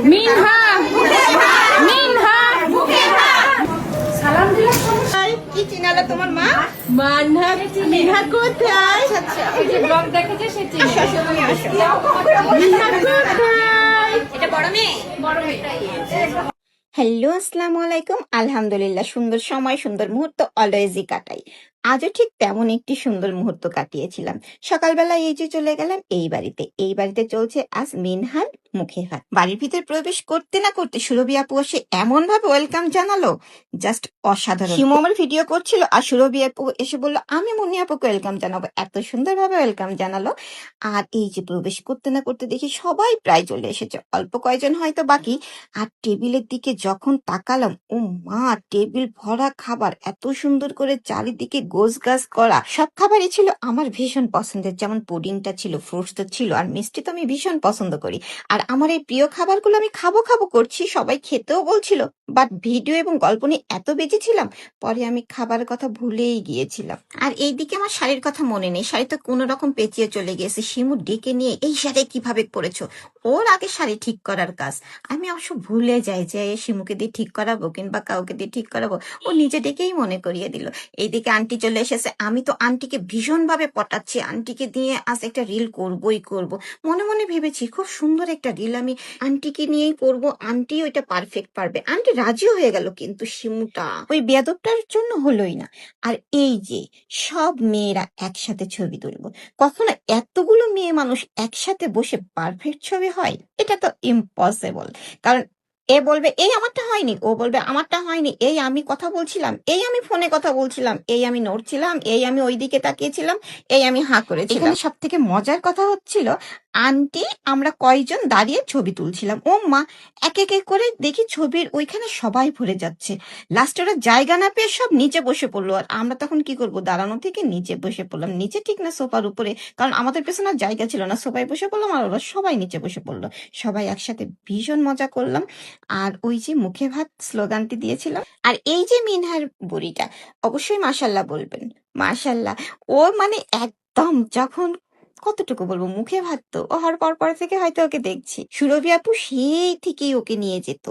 মিনহা মিনহা সালাম দিলাম। কি চিনালো তোমার মা? মানহা মিনহা কোথায়? এই যে ব্লগ দেখেছে সে চিনে। তুমি আসো। মিনহা কোথায়? এটা বড় মেয়ে। বড় মেয়েটাই। হ্যালো, আসসালামু আলাইকুম। আলহামদুলিল্লাহ, সুন্দর সময় সুন্দর মুহূর্ত অলওয়েজই কাটাই। আজও ঠিক তেমন একটি সুন্দর মুহূর্ত কাটিয়েছিলাম। সকালবেলা এই যে চলে গেলাম এই বাড়িতে চলছে আজ মিনহার মুখে ভাত। বাড়ির ভিতর প্রবেশ করতে না করতে সুরভি আপু এসে এমন ভাবে ওয়েলকাম জানালো, জাস্ট অসাধারণ। শিমু আমার ভিডিও করছিল আর সুরভি আপু এসে বললো আমি মুন্নি আপুকে ওয়েলকাম জানাবো। এত সুন্দরভাবে ওয়েলকাম জানালো। আর এই যে প্রবেশ করতে না করতে দেখি সবাই প্রায় চলে এসেছে, অল্প কয়েকজন হয়তো বাকি। আর টেবিলের দিকে যখন তাকালাম, ও মা, টেবিল ভরা খাবার, এত সুন্দর করে চারিদিকে গোছগাছ করা। সব খাবারই ছিল আমার ভীষণ পছন্দের, যেমন পুডিংটা ছিল, ফ্রুটস তো ছিল, আর মিষ্টি তো আমি ভীষণ পছন্দ করি। আর আমার এই প্রিয় খাবারগুলো আমি খাবো খাবো করছি, সবাই খেতেও বলছিল, বাট ভিডিও এবং গল্প নিয়ে এত বেঁচে ছিলাম, পরে আমি খাবারের কথা ভুলেই গিয়েছিলাম। আর এইদিকে আমার শাড়ির কথা মনে নেই, শাড়ি তো কোনো রকম পেঁচিয়ে চলে গিয়েছে। শিমু ডেকে নিয়ে এই শাড়ি কিভাবে পরেছো, ওর আগে শাড়ি ঠিক করার কাজ। আমি অবশ্য ভুলে যাই যে শিমুকে দিয়ে ঠিক করাবো কিংবা কাউকে দিয়ে ঠিক করাবো, ও নিজে ডেকেই মনে করিয়ে দিল। এইদিকে আন্টি চলে এসেছে, আমি তো আন্টিকে ভীষণ ভাবে পটাচ্ছি, আন্টিকে দিয়ে আজ একটা রিল করবই করব। মনে মনে ভেবেছি খুব সুন্দর একটা রিল আমি আন্টিকে নিয়েই করব, আন্টি ওইটা পারফেক্ট পারবে। আন্টি রাজিও হয়ে গেল, কিন্তু শিমুটা ওই বেয়াদবটার জন্য হলোই না। আর এই যে সব মেয়েরা একসাথে ছবি তুলবো, কখনো এতগুলো মেয়ে মানুষ একসাথে বসে পারফেক্ট ছবি হয়? এটা তো ইম্পসিবল। কারণ এ বলবে এই আমারটা হয়নি, ও বলবে আমারটা হয়নি, এই আমি কথা বলছিলাম, এই আমি ফোনে কথা বলছিলাম, এই আমি নড়ছিলাম, এই আমি ওইদিকে তাকিয়েছিলাম, এই আমি হাঁ করেছিলাম। এখানে সব থেকে মজার কথা হচ্ছিল, আন্টি আমরা কয়জন দাঁড়িয়ে ছবি তুলছিলাম, ও মা, এক এক করে দেখি ছবির ওইখানে সবাই ভরে যাচ্ছে। লাস্টে ওরা জায়গা না পেয়ে সব নিচে বসে পড়লো, আর আমরা তখন কি করব, দাঁড়ানো থেকে নিচে বসে পড়লাম। নিচে ঠিক না, সোফার উপরে, কারণ আমাদের পেছনে আর জায়গা ছিল না। সোফায় বসে পড়লাম আর ওরা সবাই নিচে বসে পড়লো। সবাই একসাথে ভীষণ মজা করলাম। আর ওই যে মুখে ভাত স্লোগানটি দিয়েছিলাম। আর এই যে মিনহার বুড়িটা, অবশ্যই মাশাল্লাহ বলবেন, মাশাল্লাহ। ও মানে একদম যখন, কতটুকু বলবো, মুখে ভাত তো ও হওয়ার পর থেকে হয়তো ওকে দেখছি। সুরভি আপু সেই থেকেই ওকে নিয়ে যেত।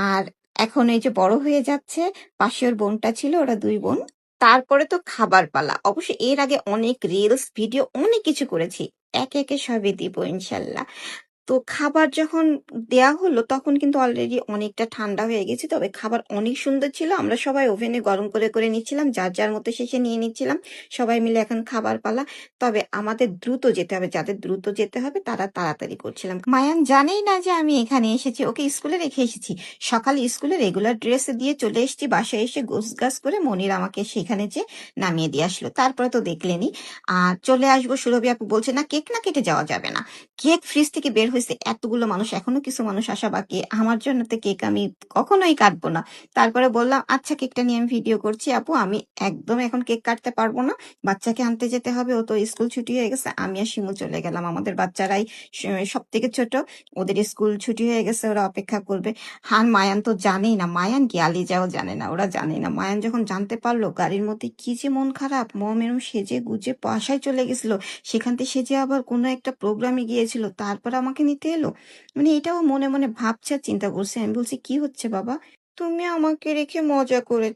আর এখন এই যে বড় হয়ে যাচ্ছে, পাশে ওর বোনটা ছিল, ওরা দুই বোন। তারপরে তো খাবার পালা। অবশ্য এর আগে অনেক রিলস ভিডিও অনেক কিছু করেছি, একে একে সবই দিব ইনশাল্লাহ। তো খাবার যখন দেয়া হলো তখন কিন্তু অলরেডি অনেকটা ঠান্ডা হয়ে গেছে, তবে খাবার অনেক সুন্দর ছিল। আমরা সবাই ওভেনে গরম করে করে নিচ্ছিলাম, যার যার মতো শেষে নিয়ে নিচ্ছিলাম, সবাই মিলে এখন খাবার পালা। তবে আমাদের দ্রুত যেতে হবে, যাদের দ্রুত যেতে হবে তারা তাড়াতাড়ি করছিলাম। মায়ান জানেই না যে আমি এখানে এসেছি, ওকে স্কুলে রেখে এসেছি। সকালে স্কুলে রেগুলার ড্রেস দিয়ে চলে এসেছি, বাসায় এসে গোছগাছ করে মনির আমাকে সেখানে যে নামিয়ে দিয়ে আসলো। তারপরে তো দেখলেনি। আর চলে আসবো, সুরভি আপু বলছে না কেক না কেটে যাওয়া যাবে না। কেক ফ্রিজ থেকে বের হয়েছে, এতগুলো মানুষ, এখনো কিছু মানুষ আসা বাকি, আমার জন্য তো কেক আমি কখনোই কাটবো না। তারপরে বললাম আচ্ছা কেকটা নিয়ে আমি ভিডিও করছি আপু, আমি একদম এখন কেক কাটতে পারবো না, বাচ্চাকে আনতে যেতে হবে, ও তো স্কুল ছুটি হয়ে গেছে। আমি আর শিমু চলে গেলাম, আমাদের বাচ্চারাই সব থেকে ছোট, ওদের স্কুল ছুটি হয়ে গেছে, ওরা অপেক্ষা করবে। আর মায়ান তো জানেই না, মায়ান কি আলিজাও জানে না, ওরা জানে না। মায়ান যখন জানতে পারলো গাড়ির মধ্যে, কি যে মন খারাপ, মম এরম সেজে গুজে বাসায় চলে গেছিল, সেখান থেকে সে যে আবার কোনো একটা প্রোগ্রামে গিয়েছিল, তারপর আমাকে নিতে এলো। মানে এটাও মনে মনে ভাবছে আর চিন্তা করছে। আমি বলছি কি হচ্ছে বাবা, তুমি আমাকে রেখে মজা করে